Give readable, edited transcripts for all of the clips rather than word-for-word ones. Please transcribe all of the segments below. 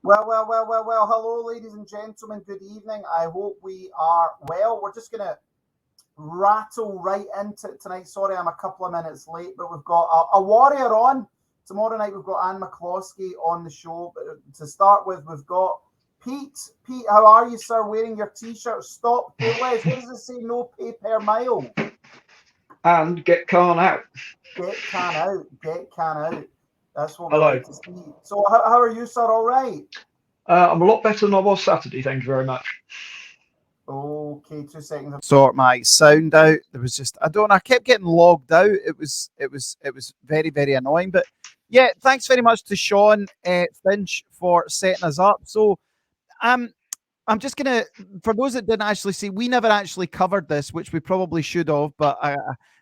Well. Hello, ladies and gentlemen. Good evening. I hope we are well. We're just going to rattle right into it tonight. Sorry, I'm a couple of minutes late, but we've got a warrior on. Tomorrow night, we've got Anne McCloskey on the show. But to start with, we've got Pete. Pete, how are you, sir? Wearing your t shirt. Stop ULEZ. What does it say? No pay per mile. And get Khan out. Get can out. Get can out. That's what we Hello. like to see. So, how are you, sir? All right. I'm a lot better than I was Saturday, thank you very much. Okay, 2 seconds. Sort my sound out. There was just I don't know. I kept getting logged out. It was very very annoying. But yeah, thanks very much to Sean Finch for setting us up. So um, I'm just gonna for those that didn't actually see, we never actually covered this, which we probably should have, but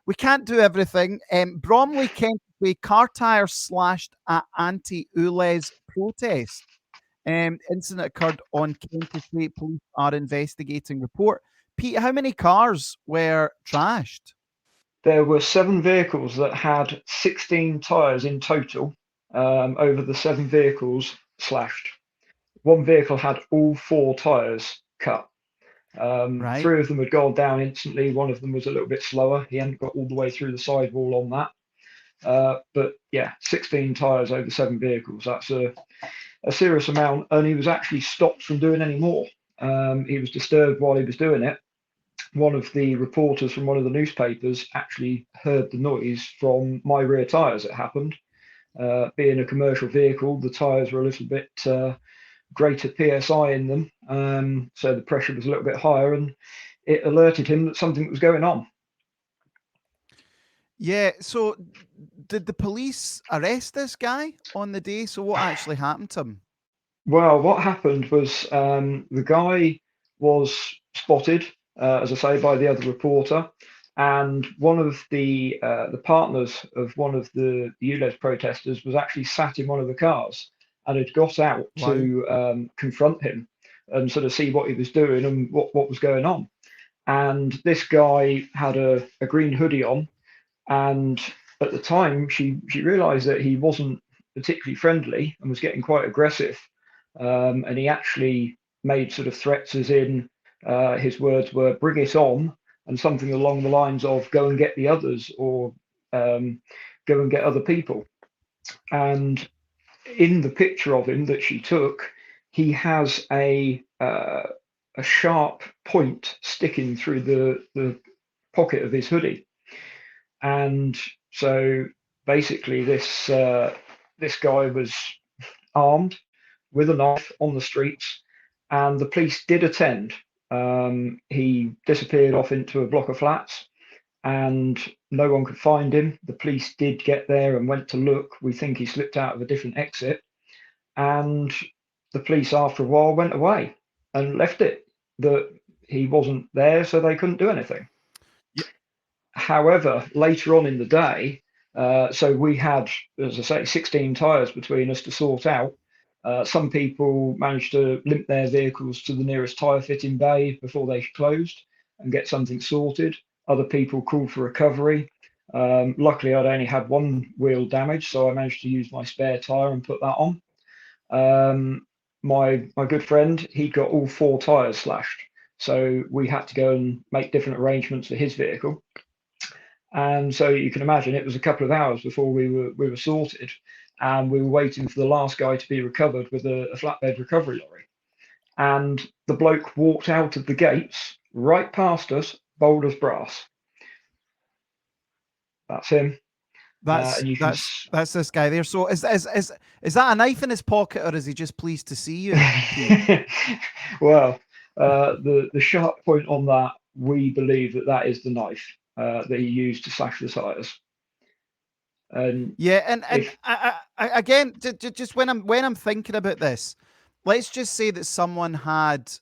we can't do everything. Bromley, Kentway car tire slashed at anti-ULEZ protest. Incident occurred on Kentish Way. Police are investigating. Report. Pete, how many cars were trashed? There were 7 vehicles that had 16 tyres in total over the 7 vehicles slashed. One vehicle had all 4 tyres cut. Right. 3 of them had gone down instantly. One of them was a little bit slower. He hadn't got all the way through the sidewall on that. But yeah, 16 tyres over 7 vehicles. That's a serious amount. And he was actually stopped from doing any more. He was disturbed while he was doing it. One of the reporters from one of the newspapers actually heard the noise from my rear tyres. It happened. Being a commercial vehicle, the tyres were a little bit greater PSI in them, so the pressure was a little bit higher, and it alerted him that something was going on. Yeah. So, did the police arrest this guy on the day? So, what actually happened to him? Well, what happened was the guy was spotted, as I say, by the other reporter, and one of the partners of one of the ULEZ protesters was actually sat in one of the cars and had got out Wow. to confront him and sort of see what he was doing and what was going on. And this guy had a green hoodie on, and at the time she realised that he wasn't particularly friendly and was getting quite aggressive. And he actually made sort of threats, as in his words were "bring it on," and something along the lines of "go and get the others" or "go and get other people." And in the picture of him that she took, he has a sharp point sticking through the pocket of his hoodie. And so basically, this guy was armed with a knife on the streets, and the police did attend. He disappeared off into a block of flats, and no one could find him. The police did get there and went to look. We think he slipped out of a different exit, and the police, after a while, went away and left it that he wasn't there, so they couldn't do anything. However, later on in the day, so we had, as I say, 16 tyres between us to sort out. Some people managed to limp their vehicles to the nearest tyre fitting bay before they closed and get something sorted. Other people called for recovery. Luckily, I'd only had one wheel damage, so I managed to use my spare tyre and put that on. My good friend, he got all 4 tyres slashed, so we had to go and make different arrangements for his vehicle. And so you can imagine it was a couple of hours before we were sorted, and we were waiting for the last guy to be recovered with a flatbed recovery lorry. And the bloke walked out of the gates right past us, bold as brass. That's him. That's And you can. that's that's this guy there. So, is that a knife in his pocket, or is he just pleased to see you, Pete? Well, the sharp point on that, we believe that is the knife that he used to slash the tires. And Yeah, and if again, just when I'm thinking about this, let's just say that someone had,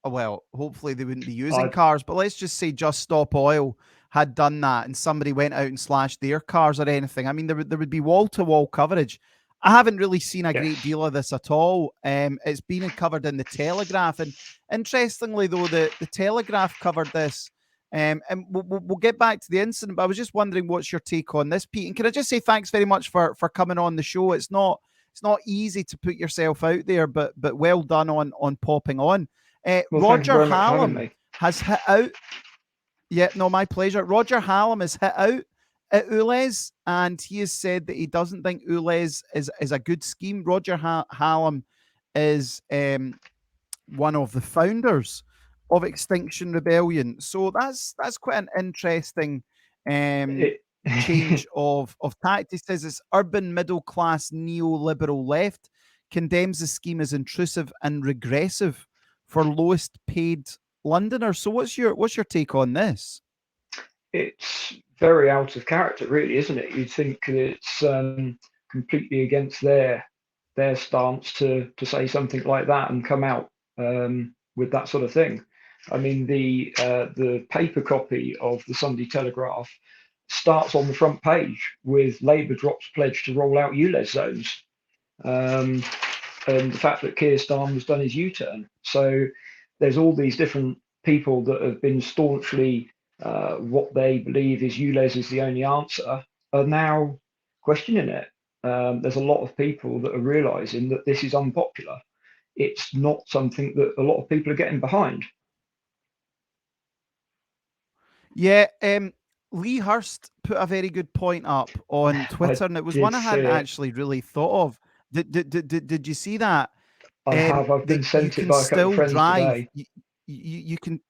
well, hopefully they wouldn't be using I cars, but let's just say Just Stop Oil had done that, and somebody went out and slashed their cars or anything. I mean, there would be wall to wall coverage. I haven't really seen a great yes, deal of this at all. It's been covered in the Telegraph, and interestingly, though, the Telegraph covered this. And we'll get back to the incident, but I was just wondering what's your take on this, Pete? And can I just say thanks very much for coming on the show? it's not easy to put yourself out there, but well done on popping on. Well, thank you Roger very much for having Hallam me. has hit out. Yeah, no, my pleasure. Roger Hallam has hit out at ULEZ, and he has said that he doesn't think ULEZ is a good scheme. Roger Hallam is one of the founders of Extinction Rebellion, so that's quite an interesting It, change of tact. He says it's urban middle class neoliberal left condemns the scheme as intrusive and regressive for lowest paid Londoners. So what's your take on this? it's very out of character, really, isn't it? You'd think it's completely against their stance to say something like that and come out with that sort of thing. I mean, the paper copy of the Sunday Telegraph starts on the front page with Labour drops pledge to roll out ULEZ zones, um, and the fact that Keir Starmer's done his U-turn. So there's all these different people that have been staunchly what they believe is ULEZ is the only answer are now questioning it. There's a lot of people that are realizing that this is unpopular. It's not something that a lot of people are getting behind. Yeah, Lee Hurst put a very good point up on I Twitter, and it was did one I see hadn't it. actually really thought of. Did you see that? I have. I've That been you sent it can by a couple of still friends drive. today. You can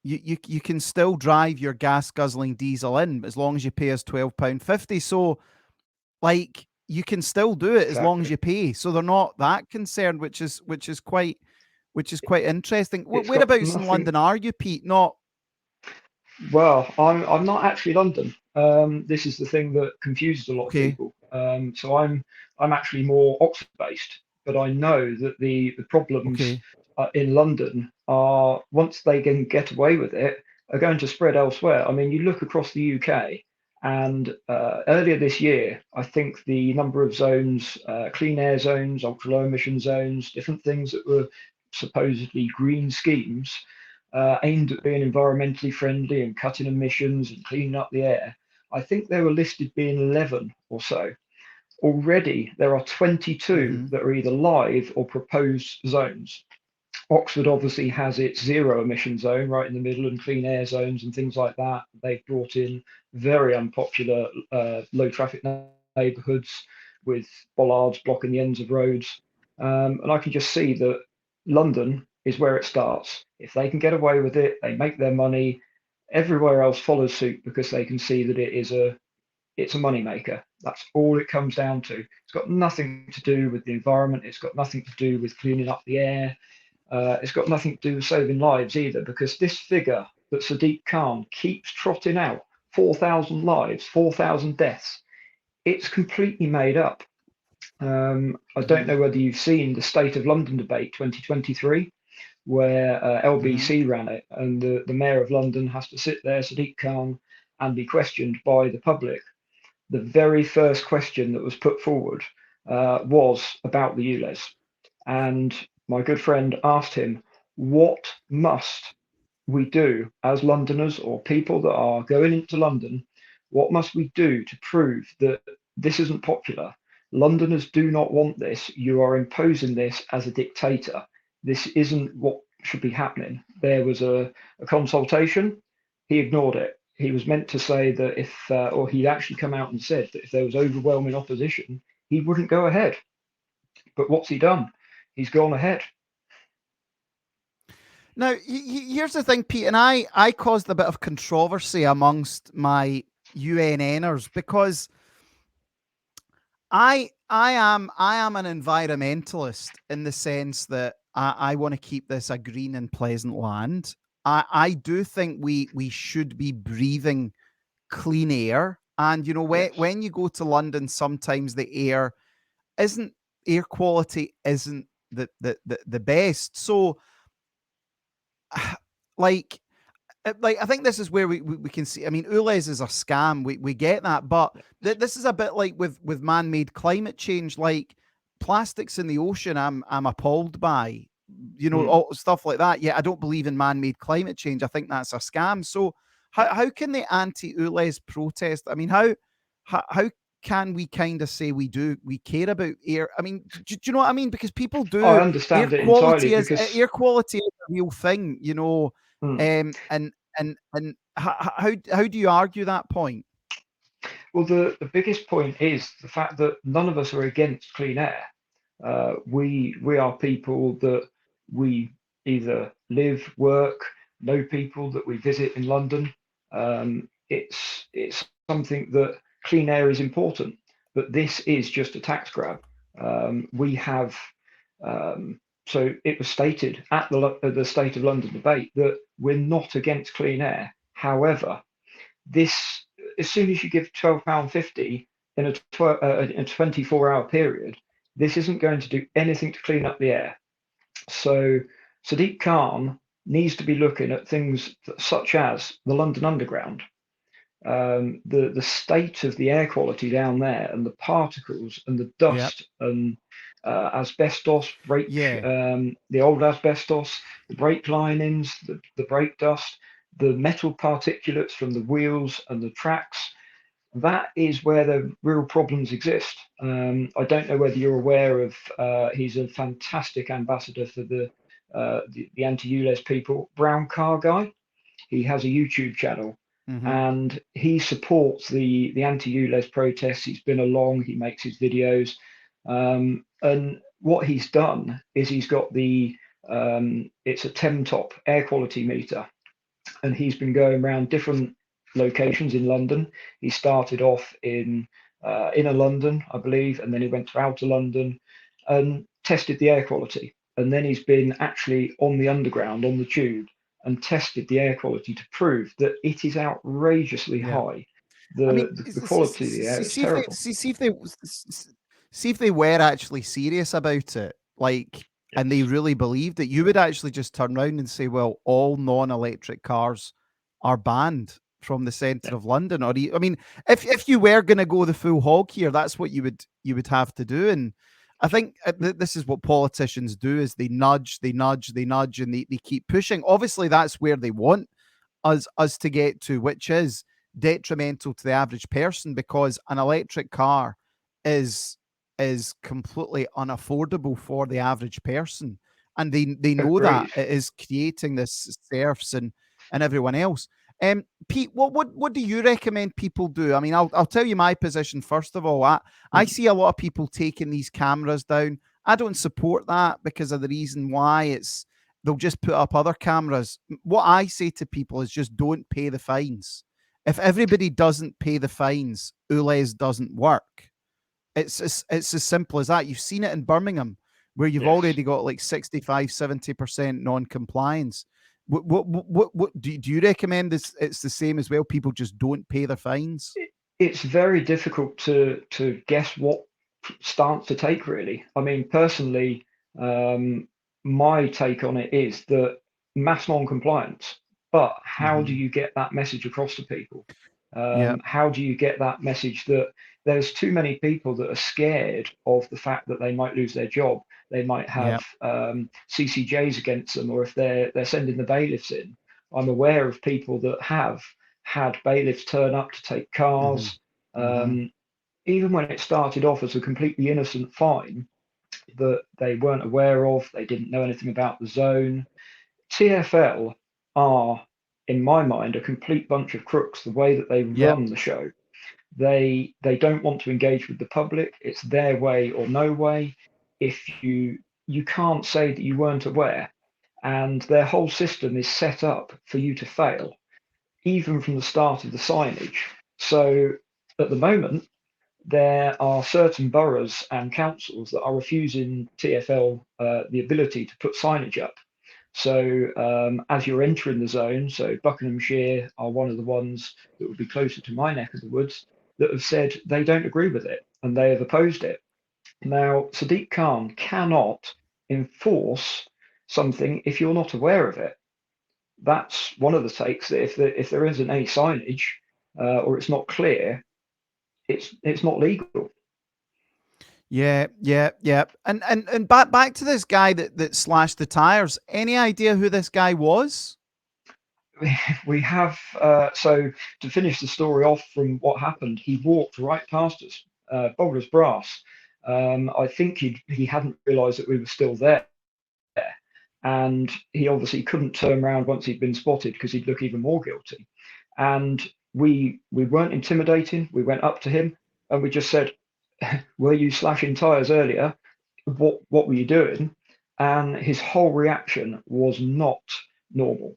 you can still drive your gas guzzling diesel in as long as you pay us £12.50. So like you can still do it as long as Exactly. you pay. So they're not that concerned, which is quite interesting. It's got Whereabouts in nothing. London are you, Pete? Not Well, I'm not actually London. This is the thing that confuses a lot of okay. people. So I'm actually more Oxford based, but I know that the problems Okay. in London are once they can get away with it are going to spread elsewhere. I mean, you look across the UK, and earlier this year, I think the number of zones, clean air zones, ultra low emission zones, different things that were supposedly green schemes aimed at being environmentally friendly and cutting emissions and cleaning up the air. I think they were listed being 11 or so. Already, there are 22 Mm-hmm. that are either live or proposed zones. Oxford obviously has its zero emission zone right in the middle and clean air zones and things like that. They've brought in very unpopular low traffic neighbourhoods with bollards blocking the ends of roads. And I can just see that London is where it starts. If they can get away with it, they make their money. Everywhere else follows suit because they can see that it's a moneymaker. That's all it comes down to. It's got nothing to do with the environment. It's got nothing to do with cleaning up the air. It's got nothing to do with saving lives either, because this figure that Sadiq Khan keeps trotting out 4,000 lives, 4,000 deaths it's completely made up. I don't Mm-hmm. know whether you've seen the State of London debate 2023, where Mm-hmm. LBC ran it, and the Mayor of London has to sit there, Sadiq Khan, and be questioned by the public. The very first question that was put forward was about the ULEZ. And my good friend asked him, what must we do as Londoners or people that are going into London? What must we do to prove that this isn't popular? Londoners do not want this. You are imposing this as a dictator. This isn't what should be happening. There was a consultation. He ignored it. He was meant to say that if, or he'd actually come out and said that if there was overwhelming opposition, he wouldn't go ahead. But what's he done? He's gone ahead. Now, here's the thing, Pete, and I caused a bit of controversy amongst my UNNers because I am an environmentalist in the sense that I want to keep this a green and pleasant land. I do think we should be breathing clean air. And you know, Yes. when you go to London, sometimes the isn't air quality isn't the best. So like I think this is where we can see. I mean, ULEZ is a scam. We get that, but this is a bit like with man-made climate change. Like plastics in the ocean, I'm appalled by. You know, Mm. all stuff like that. Yeah, I don't believe in man-made climate change. I think that's a scam. So Yeah. how can the anti-ULEZ protest? I mean, how can we kind of say we care about air? I mean, do you know what I mean? Because people I do. understand it entirely because Air quality is a real thing, you know. mm, And how do you argue that point? well, the biggest point is the fact that none of us are against clean air. We are people that we either live, work, know people that we visit in London. It's something that clean air is important, but this is just a tax grab. We have so it was stated at the State of London debate that we're not against clean air. However, this as soon as you give £12.50 in a 24-hour period, this isn't going to do anything to clean up the air. So Sadiq Khan needs to be looking at things such as the London Underground, the state of the air quality down there, and the particles and the Yeah, dust and asbestos yeah, the old asbestos, the brake linings, the brake dust, the metal particulates from the wheels and the tracks. That is where the real problems exist. I don't know whether you're aware of. He's a fantastic ambassador for the anti-ULEZ people. Brown Car Guy. He has a YouTube channel, mm-hmm. and he supports the anti-ULEZ protests. He's been along. He makes his videos, and what he's done is he's got it's a Temtop air quality meter, and he's been going around different locations in London. He started off in inner London, I believe, and then he went to outer London and tested the air quality. And then he's been actually on the underground, on the tube, and tested the air quality to prove that it is outrageously Yeah. high. I mean, The quality of the air is terrible. see if they were actually serious about it, like, and they Yes. really believed it. You would actually just turn around and say, "Well, all non-electric cars are banned from the centre Yeah. of London." Or, I mean, if you were going to go the full hog here, that's what you would have to do. And I think this is what politicians do: is they nudge, they nudge, they nudge, and they keep pushing. Obviously, that's where they want us to get to, which is detrimental to the average person, because an electric car is completely unaffordable for the average person, and they know that Agreed. it is creating this serfs and everyone else. Pete, what do you recommend people do? I mean, I'll tell you my position first of all. I Mm. see a lot of people taking these cameras down. I don't support that because of the reason why. It's they'll just put up other cameras. What I say to people is just don't pay the fines. If everybody doesn't pay the fines, ULEZ doesn't work. It's as simple as that. You've seen it in Birmingham, where you've Yes. already got like 65, 70% non-compliance. What do you recommend? It's the same as well. People just don't pay their fines. It's very difficult to guess what stance to take, really. I mean, personally, um, my take on it is that mass non-compliance, but how do Mm-hmm. you get that message across to people? Yep. How do you get that message that there's too many people that are scared of the fact that they might lose their job, they might have Yep. CCJs against them, or if they're sending the bailiffs in. I'm aware of people that have had bailiffs turn up to take Mm-hmm. cars. Mm-hmm. Um, Even when it started off as a completely innocent fine that they weren't aware of, they didn't know anything about the zone. TFL are, in my mind, a complete bunch of crooks. The way that they Yep. run the show, they don't want to engage with the public. It's their way or no way. If you can't say that you weren't aware, and their whole system is set up for you to fail, even from the start of the signage. So at the moment, there are certain boroughs and councils that are refusing TFL the ability to put signage up. So as you're entering the zone, so Buckinghamshire are one of the ones that would be closer to my neck of the woods that have said they don't agree with it and they have opposed it. Now, Sadiq Khan cannot enforce something if you're not aware of it. That's one of the takes that if there isn't any signage or it's not clear, it's not legal. Yeah, yeah, yeah. And back to this guy that slashed the tires. Any idea who this guy was? We have so to finish the story off from what happened, he walked right past us. bold as brass. I think he hadn't realised that we were still there, and he obviously couldn't turn around once he'd been spotted because he'd look even more guilty. And we weren't intimidating. We went up to him and we just said, "Were you slashing tyres earlier? What were you doing?" And his whole reaction was not normal.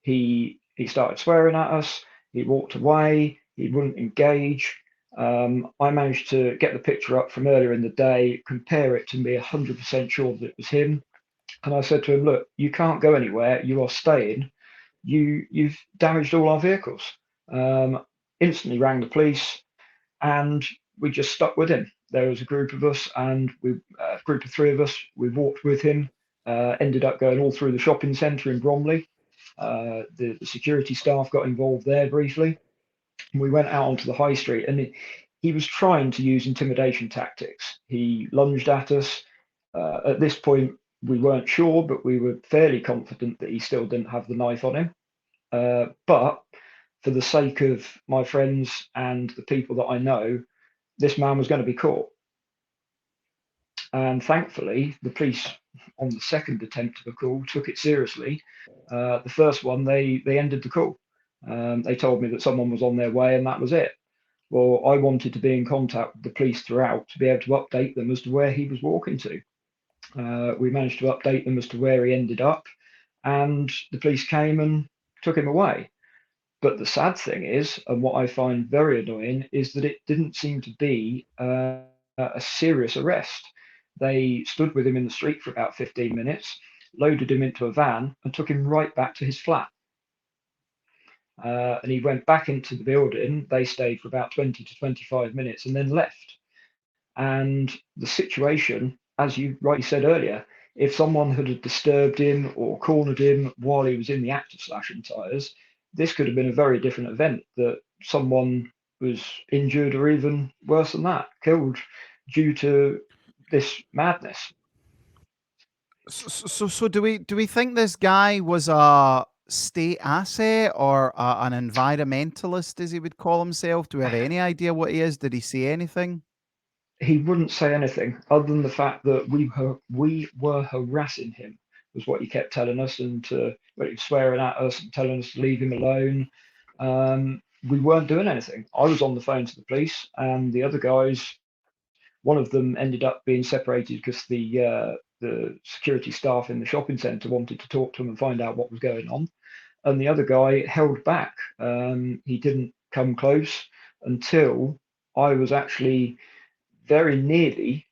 He started swearing at us. He walked away. He wouldn't engage. I managed to get the picture up from earlier in the day, compare it to me 100% sure that it was him. And I said to him, "Look, you can't go anywhere. You are staying. You've damaged all our vehicles." Instantly rang the police, and we just stuck with him. There was a group of us, and a group of three of us. We walked with him. Ended up going all through the shopping centre in Bromley. The security staff got involved there briefly. We went out onto the high street, and he was trying to use intimidation tactics. He lunged at us. At this point, we weren't sure, but we were fairly confident that he still didn't have the knife on him. But for the sake of my friends and the people that I know, this man was going to be caught. And thankfully, the police, on the second attempt of a call, took it seriously. The first one, they ended the call. They told me that someone was on their way, and that was it. Well, I wanted to be in contact with the police throughout to be able to update them as to where he was walking to. We managed to update them as to where he ended up, and the police came and took him away. But the sad thing is, and what I find very annoying, is that it didn't seem to be a serious arrest. They stood with him in the street for about 15 minutes, loaded him into a van, and took him right back to his flat. And he went back into the building. They stayed for about 20 to 25 minutes and then left. And the situation, as you rightly said earlier, if someone had disturbed him or cornered him while he was in the act of slashing tyres, this could have been a very different event, that someone was injured or even worse than that, killed due to this madness. So do we think this guy was a state asset or an environmentalist, as he would call himself? Do we have any idea what he is? Did he say anything? He wouldn't say anything other than the fact that we were harassing him, was what he kept telling us, and he was swearing at us and telling us to leave him alone. We weren't doing anything. I was on the phone to the police, and the other guys, one of them ended up being separated because the security staff in the shopping centre wanted to talk to him and find out what was going on, and the other guy held back. He didn't come close until I was actually very nearly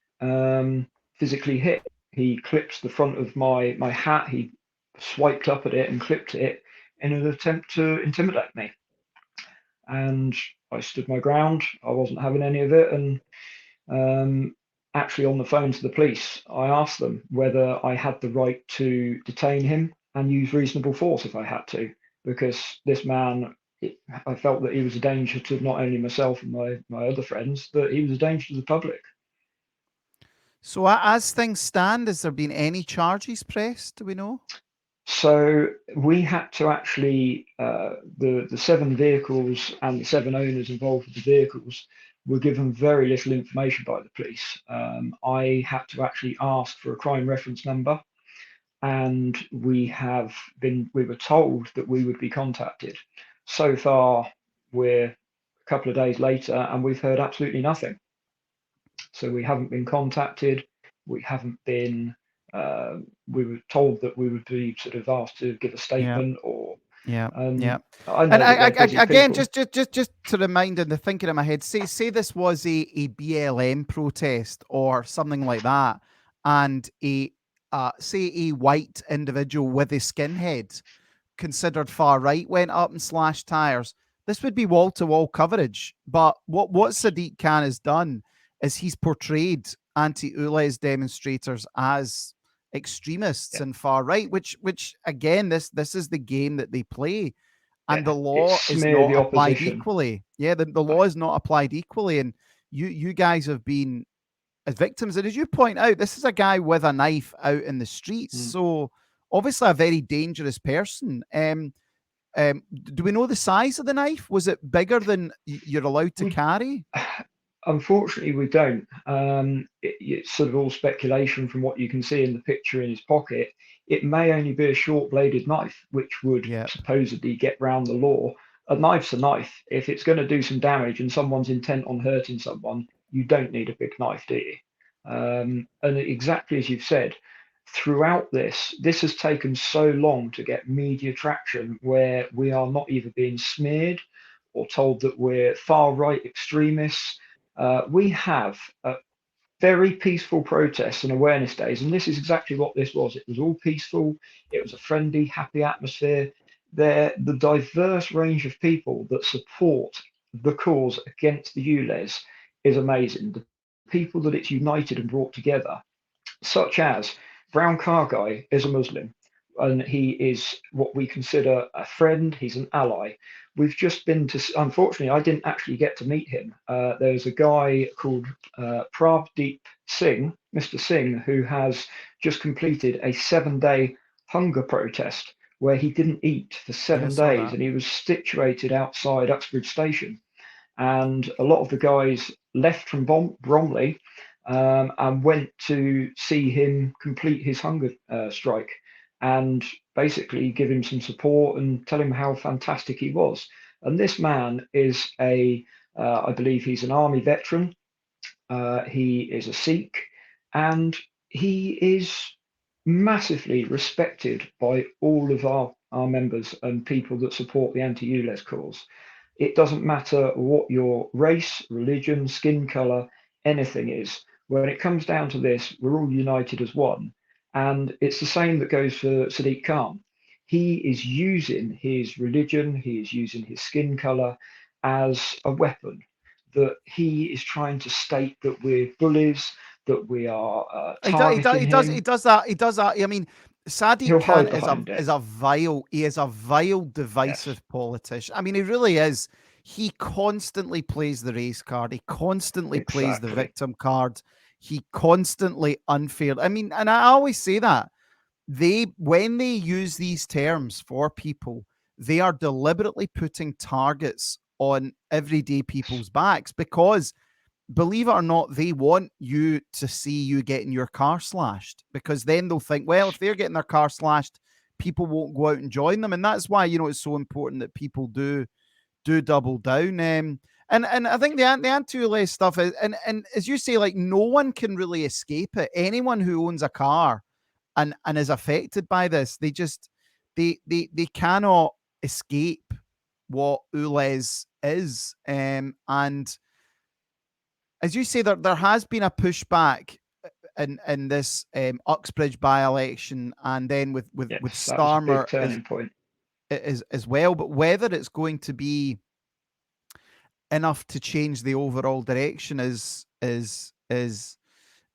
physically hit. He clipped the front of my hat. He swiped up at it and clipped it in an attempt to intimidate me. And I stood my ground. I wasn't having any of it. And actually, on the phone to the police, I asked them whether I had the right to detain him and use reasonable force if I had to, because this man, I felt that he was a danger to not only myself and my other friends, but he was a danger to the public. So as things stand, has there been any charges pressed? Do we know? So we had to actually, the 7 vehicles and the 7 owners involved with the vehicles were given very little information by the police. I had to actually ask for a crime reference number, and we were told that we would be contacted. So far, we're a couple of days later, and we've heard absolutely nothing. So we haven't been contacted. We haven't been. We were told that we would be sort of asked to give a statement, or yeah. I know and again, just to remind, in the thinking in my head, say this was a BLM protest or something like that, and say a white individual with a skinhead considered far right went up and slashed tires. This would be wall to wall coverage. But what Sadiq Khan has done is he's portrayed anti-ULEZ demonstrators as extremists and far right, which again, this is the game that they play, and the law is not applied equally. Yeah, the law is not applied equally, and you guys have been as victims, and as you point out, this is a guy with a knife out in the streets, so obviously a very dangerous person. Do we know the size of the knife? Was it bigger than you're allowed to carry? Unfortunately, we don't. It's sort of all speculation from what you can see in the picture in his pocket. It may only be a short-bladed knife, which would Yeah. supposedly get round the law. A knife's a knife. If it's going to do some damage and someone's intent on hurting someone, you don't need a big knife, do you? And exactly as you've said, throughout this has taken so long to get media traction where we are not either being smeared or told that we're far right extremists. We have very peaceful protests and awareness days, and this is exactly what this was. It was all peaceful. It was a friendly, happy atmosphere. The diverse range of people that support the cause against the ULEZ is amazing. The people that it's united and brought together, such as Brown Car Guy is a Muslim, and he is what we consider a friend. He's an ally. We've just been to, unfortunately, I didn't actually get to meet him. There's a guy called Prabdeep Singh, Mr. Singh, who has just completed a 7-day hunger protest where he didn't eat for Yeah, I seven saw days, that. and he was situated outside Uxbridge Station. And a lot of the guys left from Bromley and went to see him complete his hunger strike and basically give him some support and tell him how fantastic he was. And this man is I believe he's an army veteran. He is a Sikh, and he is massively respected by all of our members and people that support the anti-ULEZ cause. It doesn't matter what your race, religion, skin color, anything is. When it comes down to this, we're all united as one. And it's the same that goes for Sadiq Khan. He is using his religion, he is using his skin color as a weapon, that he is trying to state that we're bullies, that we are targeting He him. does that. He does that. I mean, Sadiq He'll Khan hide behind it. he is a vile, Yes, divisive politician. I mean, he really is. He constantly plays the race card. He constantly plays the exactly. victim card. He constantly unfair. I mean, and I always say that when they use these terms for people, they are deliberately putting targets on everyday people's backs because believe it or not, they want you to see you getting your car slashed because then they'll think, well, if they're getting their car slashed, people won't go out and join them. And that's why, it's so important that people do double down. And I think the anti-ULEZ stuff is, and as you say, like no one can really escape it. Anyone who owns a car and is affected by this, they cannot escape what ULEZ is. And as you say, there has been a pushback in this Uxbridge by-election, and then with Yes, that was a big Starmer turning point. as well. But whether it's going to be enough to change the overall direction is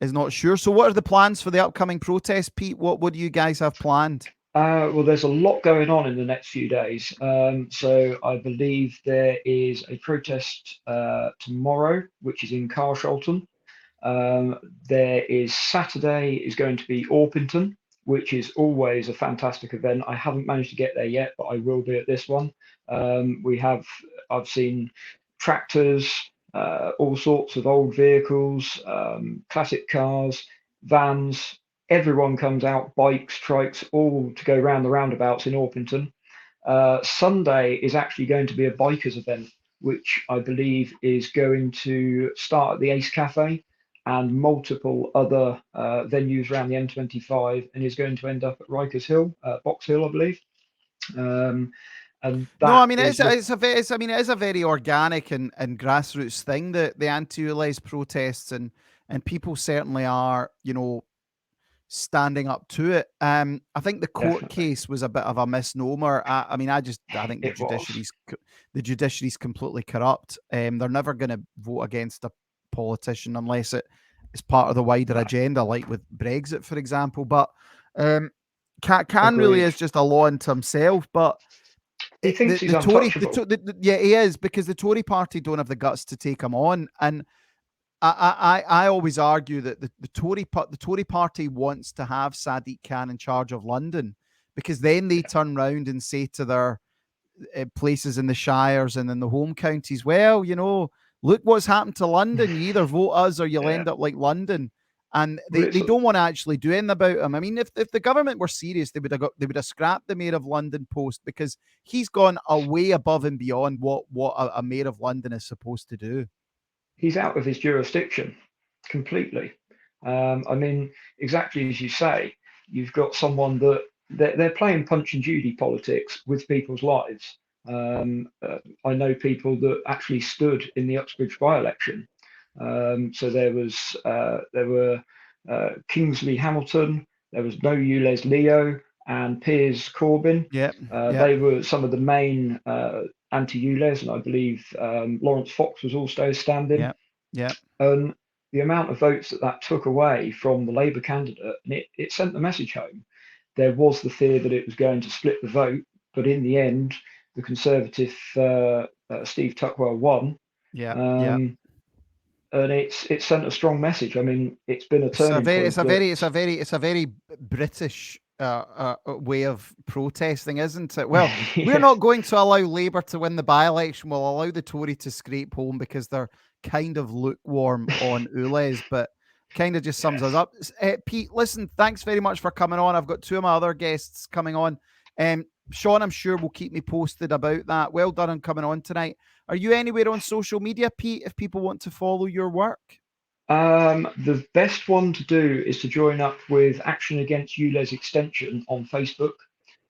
not sure. So, what are the plans for the upcoming protest, Pete? What do you guys have planned? Well, there's a lot going on in the next few days. So I believe there is a protest tomorrow, which is in Carshalton. Um, there is Saturday is going to be Orpington, which is always a fantastic event. I haven't managed to get there yet, but I will be at this one. I've seen tractors, all sorts of old vehicles, classic cars, vans. Everyone comes out, bikes, trikes, all to go round the roundabouts in Orpington. Sunday is actually going to be a bikers event, which I believe is going to start at the Ace Cafe and multiple other venues around the M25, and is going to end up at Rikers Hill, Box Hill, I believe. Um, and No, I that mean is look. it is a very organic and grassroots thing, the anti-ULEZ protests, and people certainly are standing up to it. I think the court Definitely, case was a bit of a misnomer. I mean, I think it was. the judiciary's completely corrupt. They're never going to vote against a politician unless it is part of the wider No, agenda, like with Brexit, for example. But um, Can really agreed. is just a law unto himself. But He thinks he's the Tory, untouchable. yeah, he is because the Tory party don't have the guts to take him on. And I always argue that the Tory party wants to have Sadiq Khan in charge of London because then they Yeah, turn round and say to their places in the shires and in the home counties, well, look what's happened to London. You either vote us or you'll end up like London. And they don't want to actually do anything about him. I mean, if the government were serious, they would have scrapped the mayor of London post, because he's gone way above and beyond what a mayor of London is supposed to do. He's out of his jurisdiction completely. I mean, exactly as you say, you've got someone that they're playing Punch and Judy politics with people's lives. I know people that actually stood in the Uxbridge by-election. So there were Kingsley Hamilton, there was no ULEZ Leo, and Piers Corbyn. They were some of the main anti-ULEZ, and I believe Lawrence Fox was also standing. And the amount of votes that took away from the Labour candidate, and it sent the message home. There was the fear that it was going to split the vote, but in the end, the Conservative Steve Tuckwell won. And it sent a strong message. I mean, it's been a turning point. It's a very British way of protesting, isn't it? Well, we're not going to allow Labour to win the by-election. We'll allow the Tory to scrape home because they're kind of lukewarm on ULEZ, but kind of just sums us up. Pete, listen, thanks very much for coming on. I've got two of my other guests coming on. Sean, I'm sure will keep me posted about that. Well done on coming on tonight. Are you anywhere on social media, Pete, if people want to follow your work? The best one to do is to join up with Action Against ULEZ Extension on Facebook.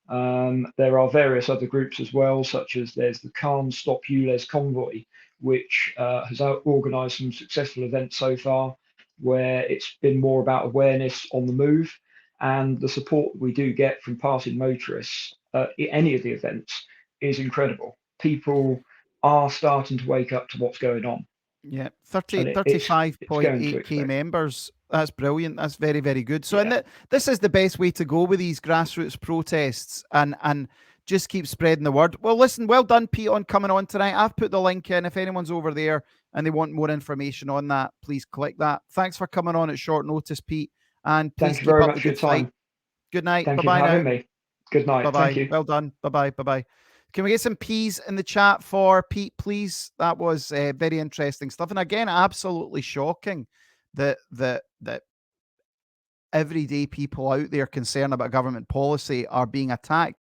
There are various other groups as well, such as there's the Calm Stop ULEZ Convoy, which has organised some successful events so far, where it's been more about awareness on the move, and the support we do get from passing motorists at any of the events is incredible. People are starting to wake up to what's going on. 35.8k members. That's brilliant. That's very, very good. So, and this is the best way to go with these grassroots protests, and just keep spreading the word. Well, listen, well done, Pete, on coming on tonight. I've put the link in. If anyone's over there and they want more information on that, please click that. Thanks for coming on at short notice, Pete. And please keep up the good fight. Good night. Thank you for having me. Good night. Bye-bye. Thank you. Well done. Bye-bye. Bye-bye. Can we get some P's in the chat for Pete, please? That was very interesting stuff. And again, absolutely shocking that everyday people out there concerned about government policy are being attacked